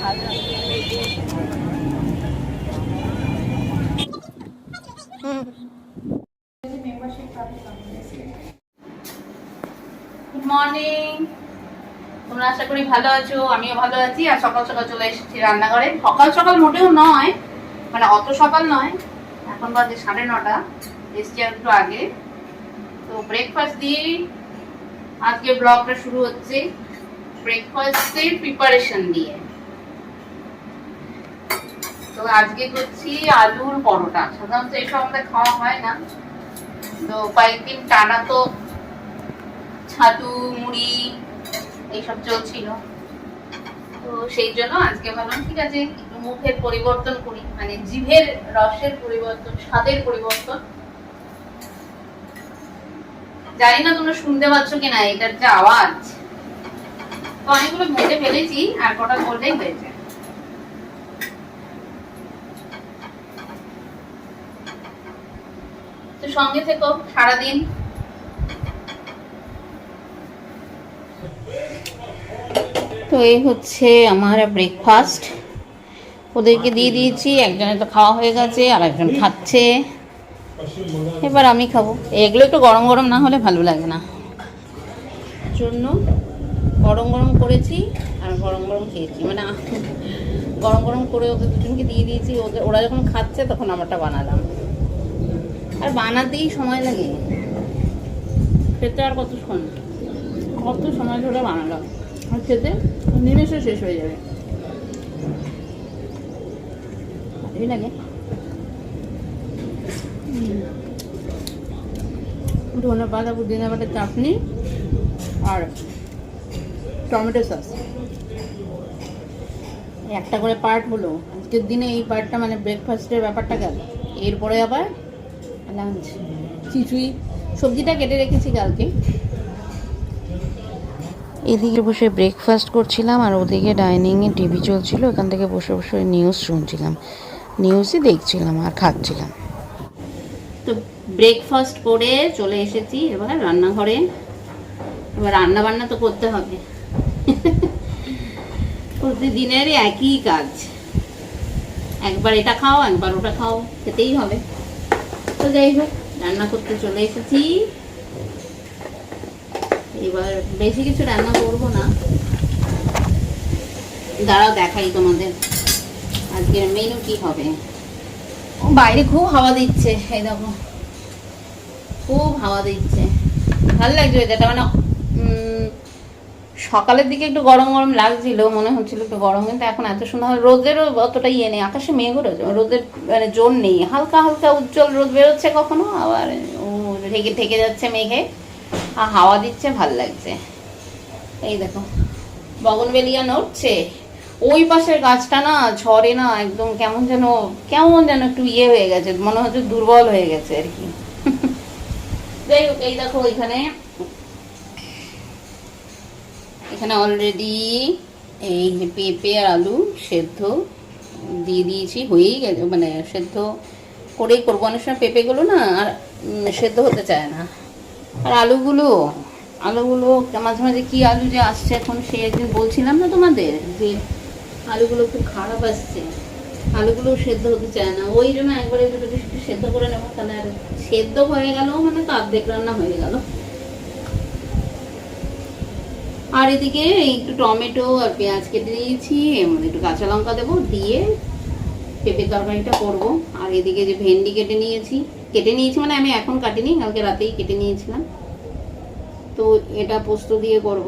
Good morning, তোমরা আশা করি ভালো আছো, আমিও ভালো আছি। আর সকাল সকাল চলে এসেছি রান্নাঘরে। সকাল সকাল মোটেও নয়, মানে অত সকাল নয়, এখন বাজে 9:30, এসছি আর একটু আগে। তো ব্রেকফাস্ট দিয়ে আজকে ব্লগটা শুরু হচ্ছে, ব্রেকফাস্টের প্রিপারেশন দিয়ে। তো আজকে করছি আলুর পরোটা। সাধারণত এইসব আমাদের খাওয়া হয় না, তো কয়েকদিন টানা তো ছাতু মুড়ি এইসব চলছিল, তো সেই জন্য আজকে ভাবলাম ঠিক আছে একটু মুখের পরিবর্তন করি, মানে জিভের রসের পরিবর্তন, স্বাদের পরিবর্তন। জানি না তোমরা শুনতে পাচ্ছ কিনা এটার যে আওয়াজ। তো অনেকগুলো ভেজে ফেলেছি, আর কটা করলেই হয়েছে। তো সঙ্গে থেকো সারাদিন। তো এই হচ্ছে আমার ব্রেকফাস্ট, ওদেরকে দিয়ে দিয়েছি। একজনের তো খাওয়া হয়ে গেছে, আর একজন খাচ্ছে, এবার আমি খাবো। এগুলো একটু গরম গরম না হলে ভালো লাগে না, জন্য গরম গরম করেছি আর গরম গরম খেয়েছি। মানে গরম গরম করে ওদের দুজনকে দিয়ে দিয়েছি, ওরা যখন খাচ্ছে তখন আমারটা বানালাম। আর বানাতেই সময় লাগে, খেতে আর কত সময় ধরে বানালাম, আর খেতে নিমেষে শেষ হয়ে যাবে। ভালোই লাগে। ধনে পাতা, পুদিনা পাতা, চাটনি আর টমেটো সস, একটা করে পার্ট হলো আজকের দিনে। এই পার্টটা মানে ব্রেকফাস্টের ব্যাপারটা গেল। এরপরে আবার লাঞ্চ, খিচুড়ি, সবজিটা কেটে রেখেছি কালকে। এদিকে বসে ব্রেকফাস্ট করছিলাম, আর ওদিকে ডাইনিংয়ে টিভি চলছিল, ওখান থেকে বসে বসে নিউজ শুনছিলাম, নিউজই দেখছিলাম আর খাচ্ছিলাম। তো ব্রেকফাস্ট করে চলে এসেছি এবার রান্নাঘরে। এবার রান্না বান্না তো করতে হবে, প্রতিদিনেরই একই কাজ। একবার এটা খাও, একবার ওটা খাও, খেতেই হবে। তো যাই হোক, রান্না করতে চলে এসেছি। এবার বেশি কিছু রান্না করবো না, দাঁড়াও দেখাই তোমাদের আজকের মেনু কি হবে। বাইরে খুব হাওয়া দিচ্ছে, এই দেখো খুব হাওয়া দিচ্ছে, ভালো লাগছে ওয়েদারটা। মানে সকালের দিকে একটু গরম গরম লাগছিল, মনে হচ্ছিল একটু গরম, কিন্তু এখন এত সুন্দর। রোদেরও অতটা ইয়ে নেই, আকাশে মেঘও রোদের মানে জোর নেই, হালকা হালকা উজ্জ্বল রোদ বেরোচ্ছে, কখনো আবার ঢেকে ঢেকে যাচ্ছে মেঘে, আর হাওয়া দিচ্ছে, ভাল লাগছে। এই দেখো বগনভেলিয়া নড়ছে, ওই পাশের গাছটা না ঝড়ে না একদম কেমন যেন একটু ইয়ে হয়ে গেছে, মনে হচ্ছে দুর্বল হয়ে গেছে আর কি। যাই হোক, এই দেখো এখানে অলরেডি এই পেঁপে আর আলু সেদ্ধ দিয়ে দিয়েছি, হয়েই গেছে, মানে সেদ্ধ করেই করবো। অনেক সময় পেঁপেগুলো না আর সেদ্ধ হতে চায় না, আর আলুগুলো মাঝে মাঝে কি আলু যে আসছে এখন, সে একদিন বলছিলাম না তোমাদের যে আলুগুলো খুব খারাপ আসছে, আলুগুলো সেদ্ধ হতে চায় না। ওই জন্য একবারে একটু সেদ্ধ করে নেবো, তাহলে আর সেদ্ধ হয়ে গেল মানে তো অর্ধেক রান্না হয়ে গেল। আর এদিকে একটু টমেটো আর পেঁয়াজ কেটে নিয়েছি, এর মধ্যে একটু কাঁচা লঙ্কা দেবো, দিয়ে পেঁপের তরকারিটা করব। আর এদিকে যে ভেন্ডি কেটে নিয়েছি মানে আমি এখন কাটিনি, কালকে রাতেই কেটে নিয়েছিলাম। তো এটা পোস্ত দিয়ে করব,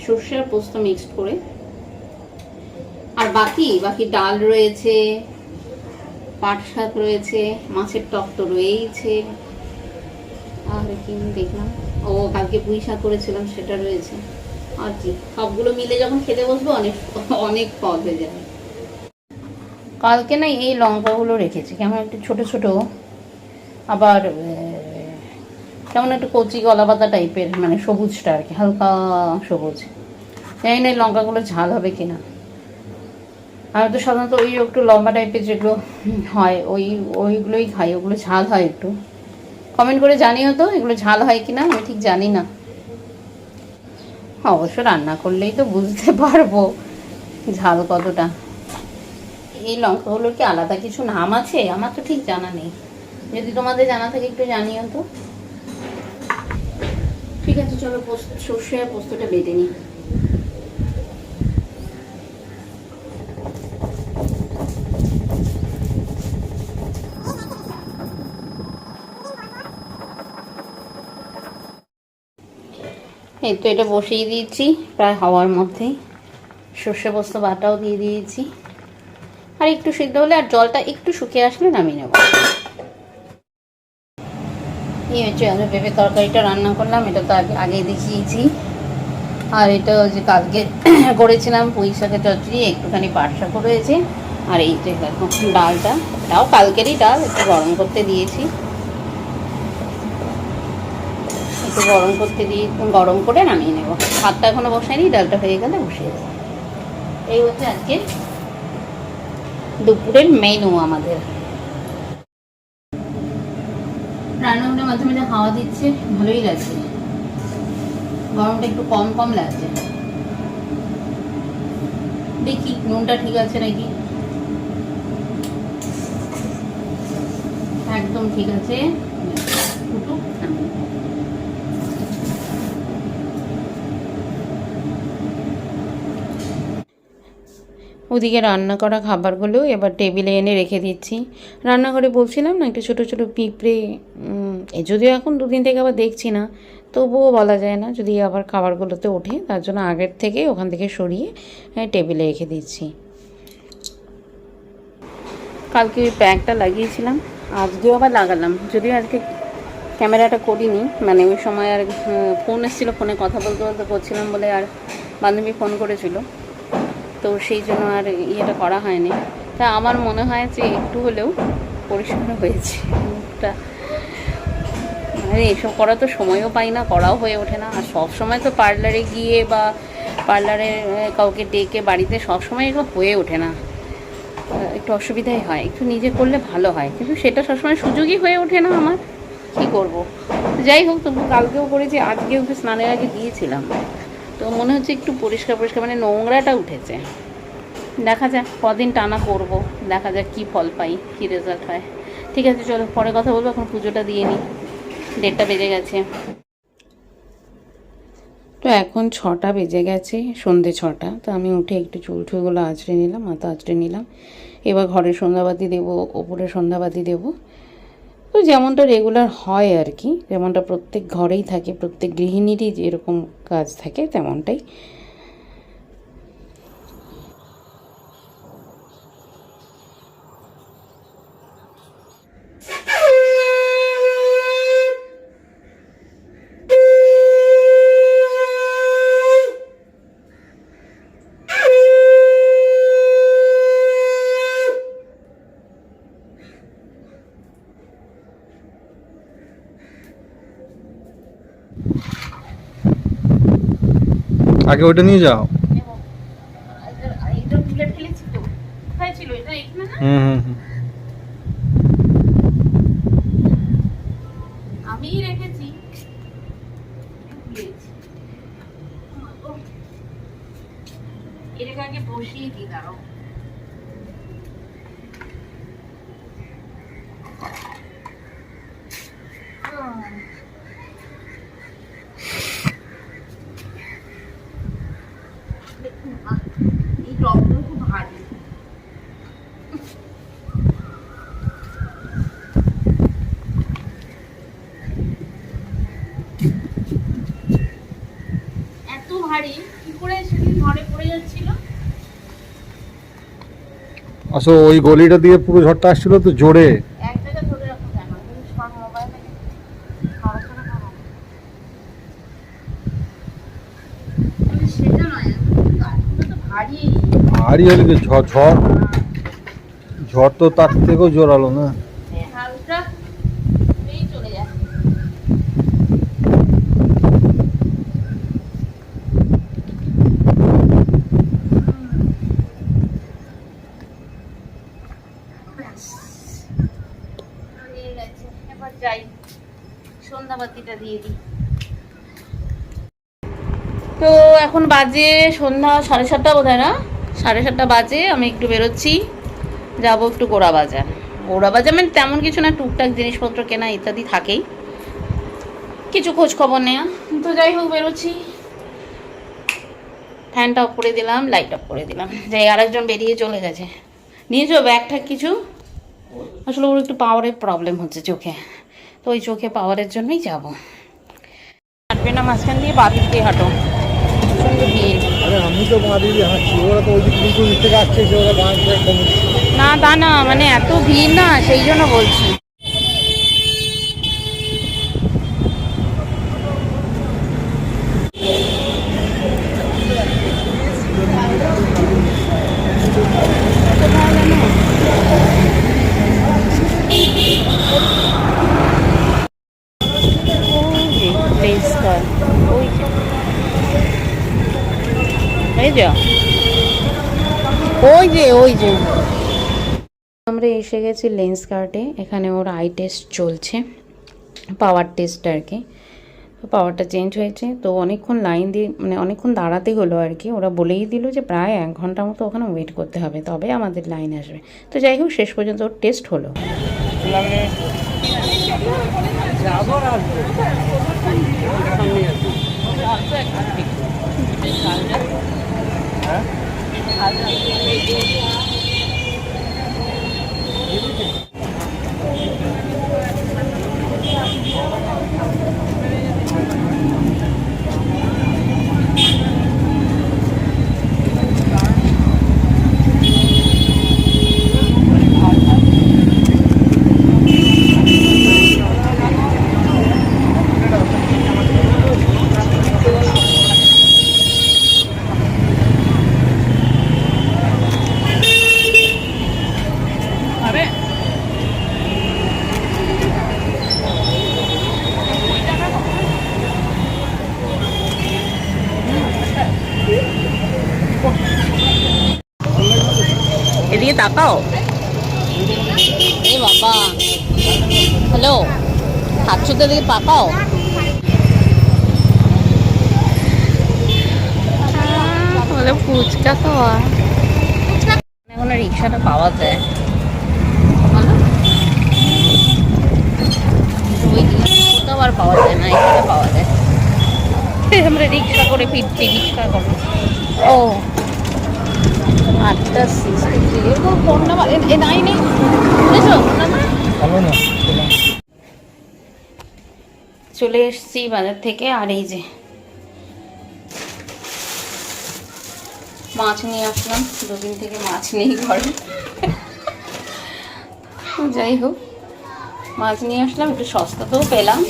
সর্ষে আর পোস্ত মিক্সড করে। আর বাকি ডাল রয়েছে, পাট শাক রয়েছে, মাছের টক তো রয়েইছে, আর কি দেখলাম, ও কালকে পুঁই শাক করেছিলাম সেটা রয়েছে। আর কি, সবগুলো মিলে যখন খেতে বসবো অনেক পদ হয়ে যাবে। কালকে না এই লঙ্কাগুলো রেখেছি কেমন একটু ছোট ছোট, আবার কেমন একটু কচি কলা পাতা টাইপের, মানে সবুজটা আর কি, হালকা সবুজ। জানি না এই লঙ্কাগুলো ঝাল হবে কিনা। আমি তো সাধারণত ওই একটু লম্বা টাইপের যেগুলো হয় ওইগুলোই খাই, ওগুলো ঝাল হয় একটু। কমেন্ট করে জানিও তো এগুলো ঝাল হয় কিনা, আমি ঠিক জানি না। অবশ্য রান্না করলেই তো বুঝতে পারবো ঝাল কতটা। এই লঙ্কাগুলোর কি আলাদা কিছু নাম আছে? আমার তো ঠিক জানা নেই, যদি তোমাদের জানা থাকে একটু জানিও তো। ঠিক আছে, চলো সর্ষে আর পোস্তটা বেটে নিই। এই তো এটা বসিয়ে দিয়েছি প্রায় হওয়ার মধ্যেই, সর্ষে পোস্ত বাটাও দিয়ে দিয়েছি, আর একটু সিদ্ধ হলে আর জলটা একটু শুকিয়ে আসলে নামিয়ে নেব। এই হচ্ছে আলু পেঁপে তরকারিটা রান্না করলাম, এটা তো আগেই দেখিয়েছি। আর এটা যে কালকে করেছিলাম পুঁই শাকের চচ্চড়ি, একটুখানি পাট শাকও রয়েছে। আর এই যে দেখো ডালটা, এটাও কালকেরই ডাল, একটু গরম করতে দিয়েছি, একটু গরম করে নামিয়ে নেব। ভাতটা এখনো বসাইনি, ডালটা হয়ে গেলে বসিয়ে দেবো। এই হচ্ছে আজকে দুপুরের মেনু আমাদের। রান্নাঘরে মাঝে মাঝে হাওয়া দিচ্ছে, ভালোই লাগছে, গরমটা একটু কম কম লাগছে। দেখি নুনটা ঠিক আছে নাকি, একদম ঠিক আছে। ওদিকে রান্না করা খাবারগুলো এবার টেবিলে এনে রেখে দিচ্ছি। রান্নাঘরে বলছিলাম না একটা ছোটো ছোটো পিঁপড়ে, যদিও এখন দুদিন থেকে আবার দেখছি না, তবুও বলা যায় না যদি আবার খাবারগুলোতে ওঠে, তার জন্য আগের থেকে ওখান থেকে সরিয়ে টেবিলে রেখে দিচ্ছি। কালকে ওই প্যাকটা লাগিয়েছিলাম, আজকেও আবার লাগালাম, যদিও আজকে ক্যামেরাটা করিনি, মানে ওই সময় আর ফোন এসেছিলো, ফোনে কথা বলতে বলতে করছিলাম বলে, আর বান্ধবী ফোন করেছিল, তো সেই জন্য আর ইয়েটা করা হয়নি। তা আমার মনে হয় যে একটু হলেও পরিষ্কার হয়েছে মুখটা, মানে এসব করা তো সময়ও পাই না, করাও হয়ে ওঠে না। আর সব সময় তো পার্লারে গিয়ে বা পার্লারে কাউকে ডেকে বাড়িতে সব সময় এগুলো হয়ে ওঠে না, একটু অসুবিধাই হয়, একটু নিজে করলে ভালো হয়, কিন্তু সেটা সবসময় সুযোগই হয়ে ওঠে না আমার, কী করব। যাই হোক, তবু কালকেও করেছি, আজকেও একটু স্নানের আগে দিয়েছিলাম, তো মনে হচ্ছে একটু পরিষ্কার মানে নোংরাটা উঠেছে। দেখা যাক কদিন টানা করব, দেখা যাক কী ফল পাই, কী রেজাল্ট হয়। ঠিক আছে, চলো পরে কথা বলবো, এখন পুজোটা দিয়ে নিই, 1:30 বেজে গেছে। তো এখন 6টা বেজে গেছে, সন্ধে 6টা। তো আমি উঠে একটু চুল ঠুলগুলো আঁচড়ে নিলাম, মাথা আঁচড়ে নিলাম। এবার ঘরে সন্ধ্যাবাতি দেবো, ওপরে সন্ধ্যাবাতি দেবো, তো যেমনটা রেগুলার হয় আর কি, যেমনটা প্রত্যেক ঘরেই থাকে, প্রত্যেক গৃহিণীরই যেরকম কাজ থাকে তেমনটাই। আগে ওটা নিয়ে যাও। হুম হুম হুম। আমি রেখেছি, এটাকে আগে বসিয়ে দিই, দাঁড়াও। এই টপগুলো খুব ভারী, এত ভারী, কি করে সেদিন ঘরে পড়ে যাচ্ছিল। আসো ওই গলিটা দিয়ে পুরো ঝড়টা আসছিল তো জোরে। এক জায়গায় ধরে রাখো কেন, সব মোবাইলে নড়াচড়া করো। সেটা নয়, গাছগুলো তো ভারী। ভারী হলে কি, ঝড় ঝড় ঝড় তো তার থেকেও জোরালো না। হালকা এই চলে যায়। এবার যাই, সন্ধ্যাবাতিটা দিয়ে দিই। তো এখন বাজে সন্ধ্যা 7:30 বোধ হয়, না 7:30 বাজে। আমি একটু বেরোচ্ছি, যাবো একটু গোড়া বাজার মানে তেমন কিছু না, টুকটাক জিনিসপত্র কেনা ইত্যাদি থাকেই, কিছু খোঁজ খবর নেওয়া। তো যাই হোক বেরোচ্ছি, ফ্যানটা অফ করে দিলাম, লাইট অফ করে দিলাম, যাই আরেকজন বেরিয়ে চলে গেছে। নিয়েছো ব্যাগ ঠ্যাগ কিছু? আসলে ওর একটু পাওয়ারের প্রবলেম হচ্ছে চোখে, তো ওই চোখে পাওয়ারের জন্যই যাবো। হাঁটবে না মাঝখান দিয়ে, বাদিক দিয়ে হাঁটো, প্রচণ্ড ভিড়। আরে আমি তো মা দিদি হাঁটছি, ওরা তো ওই দিক থেকে আসছে, ওরা গান কম। না তা না, মানে এত ভিড় না, সেই জন্য বলছি। ওই যে আমরা এসে গেছি লেন্স কার্টে। এখানে ওর আই টেস্ট চলছে, পাওয়ার টেস্ট আর কি। পাওয়ারটা চেঞ্জ হয়েছে, তো অনেকক্ষণ লাইন দিয়ে মানে অনেকক্ষণ দাঁড়াতে হলো আর কি। ওরা বলেই দিল যে প্রায় 1 ঘন্টা মতো ওখানে ওয়েট করতে হবে, তবে আমাদের লাইন আসবে। তো যাই হোক শেষ পর্যন্ত ওর টেস্ট হলো। এদিকে তাকাও। এ বাবা, হ্যালো, খাচ্ছ তো, এদিকে তাকাও। বলে ফুচকা খাওয়া, এখন রিক্সাটা পাওয়া যায়, ওই কোথাও আর পাওয়া যায় না, এখানে পাওয়া যায়। আমরা রিক্সা করে ফিরছি, রিক্সা করে। ও 8:63 এরকম ফোন নাম্বার এ নাই নেই, বুঝেছো? ফোন নাম্বার চলে এসছি বাজার থেকে। আর এই যে মাছ নিয়ে আসলাম, 2 দিন থেকে মাছ নেই ঘরে। যাই হোক মাছ নিয়ে আসলাম, একটু সস্তাতেও পেলাম।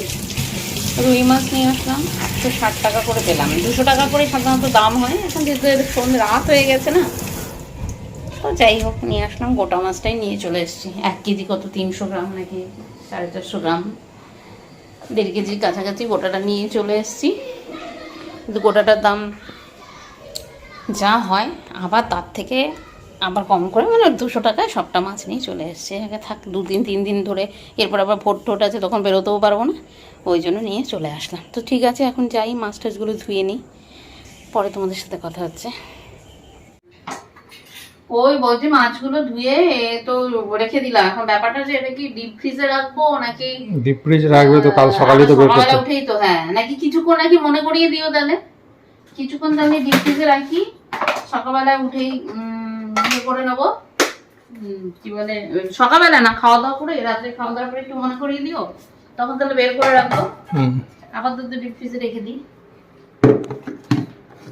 রুই মাছ নিয়ে আসলাম, তো 60 টাকা করে পেলাম। 200 টাকা করে সাধারণত দাম হয়, এখন যেহেতু সন্ধ্যে রাত হয়ে গেছে না, তো যাই হোক নিয়ে আসলাম। গোটা মাছটাই নিয়ে চলে এসেছি। 1 কেজি কত 300 গ্রাম নাকি 450 গ্রাম, 1.5 কেজির কাছাকাছি গোটাটা নিয়ে চলে এসেছি। কিন্তু গোটাটার দাম যা হয়, আবার তার থেকে আবার কম করে, মানে 200 টাকায় সবটা মাছ নিয়ে চলে এসেছে। আগে থাক 2 দিন 3 দিন ধরে, এরপর আবার ভোট টোট আছে, তখন বেরোতেও পারবো না, ওই জন্য নিয়ে চলে আসলাম। তো ঠিক আছে, এখন যাই মাছ টাছগুলো ধুয়ে নিই, পরে তোমাদের সাথে কথা হচ্ছে। ওই বলছি মাছগুলো ধুয়ে তো রেখে দিলাম, এখন ব্যাপারটা যে এটা কি ডিপ ফ্রিজে রাখবো নাকি? ডিপ ফ্রিজে রাখবে তো, কাল সকালে তো বের করতে উঠেই তো, হ্যাঁ, নাকি কিছুক্ষণ নাকি মনে করিয়ে দিও, তাহলে কিছুক্ষণ তাহলে ডিপ ফ্রিজে রাখি, সকালবেলায় উঠেই ইয়ে করে নেবো, কি বলে, সকালবেলা না, খাওয়া দাওয়া করে, রাত্রে খাওয়া দাওয়া করে একটু মনে করিয়ে দিও, তখন তাহলে বের করে রাখবো। আপাতত ডিপ ফ্রিজে রেখে দিই,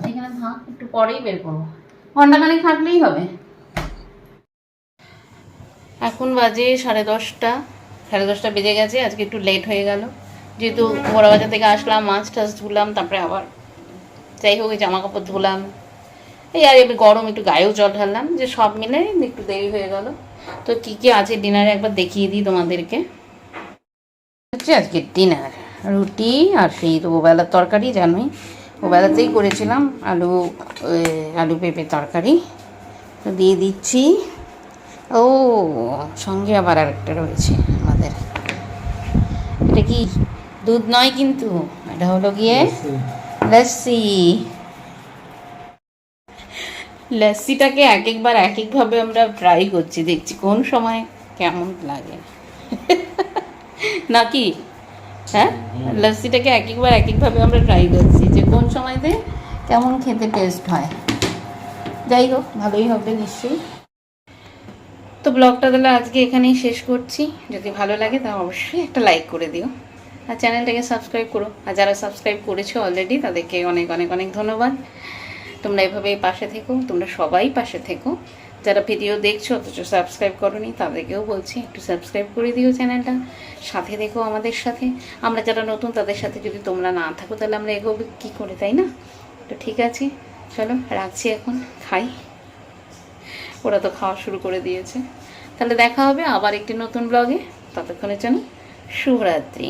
এখানে থাক, একটু পরেই বের করবো, ঘন্টাখানেক থাকলেই হবে। এখন বাজে 10:30 বেজে গেছে। আজকে একটু লেট হয়ে গেল, যেহেতু বড় বাজার থেকে আসলাম, মাছ টাছ ধুলাম, তারপরে আবার যাই হোক জামা কাপড় ধুলাম, এই আর এবার গরম, একটু গায়েও জল ঢাললাম, যে সব মিলে একটু দেরি হয়ে গেল। তো কী কী আছে ডিনারে একবার দেখিয়ে দিই তোমাদেরকে। হচ্ছে আজকে ডিনার রুটি আর সেই তো ওবেলার তরকারি, জানোই ওবেলাতেই করেছিলাম, আলু পেঁপে তরকারি, তো দিয়ে দিচ্ছি। ও সঙ্গে আবার আরেকটা রয়েছে আমাদের, এটা কি দুধ নয় কিন্তু, এটা হলো গিয়ে লস্যি। লস্যিটাকে এক একবার এক একভাবে আমরা ট্রাই করছি, দেখছি কোন সময় কেমন লাগে নাকি? হ্যাঁ, লস্যিটাকে এক একবার এক একভাবে আমরা ট্রাই করছি যে কোন সময়তে কেমন খেতে টেস্ট হয়। যাই হোক, ভালোই হবে নিশ্চয়ই। তো ব্লগটা তাহলে আজকে এখানেই শেষ করছি। যদি ভালো লাগে তা অবশ্যই একটা লাইক করে দিও, আর চ্যানেলটাকে সাবস্ক্রাইব করো। আর যারা সাবস্ক্রাইব করেছো অলরেডি তাদেরকে অনেক অনেক অনেক ধন্যবাদ। তোমরা এভাবেই পাশে থেকো, তোমরা সবাই পাশে থেকো। যারা ভিডিও দেখছো অথচ সাবস্ক্রাইব করোনি তাদেরকেও বলছি একটু সাবস্ক্রাইব করে দিও চ্যানেলটা, সাথে দেখো আমাদের সাথে। আমরা যারা নতুন তাদের সাথে যদি তোমরা না থাকো তাহলে আমরা এগোবো কী করে, তাই না? তো ঠিক আছে, চলো রাখছি, এখন খাই। ওরা তো খাওয়া শুরু করে দিয়েছে। তাহলে দেখা হবে আবার একটি নতুন ব্লগে। ততক্ষণের জন্য শুভরাত্রি।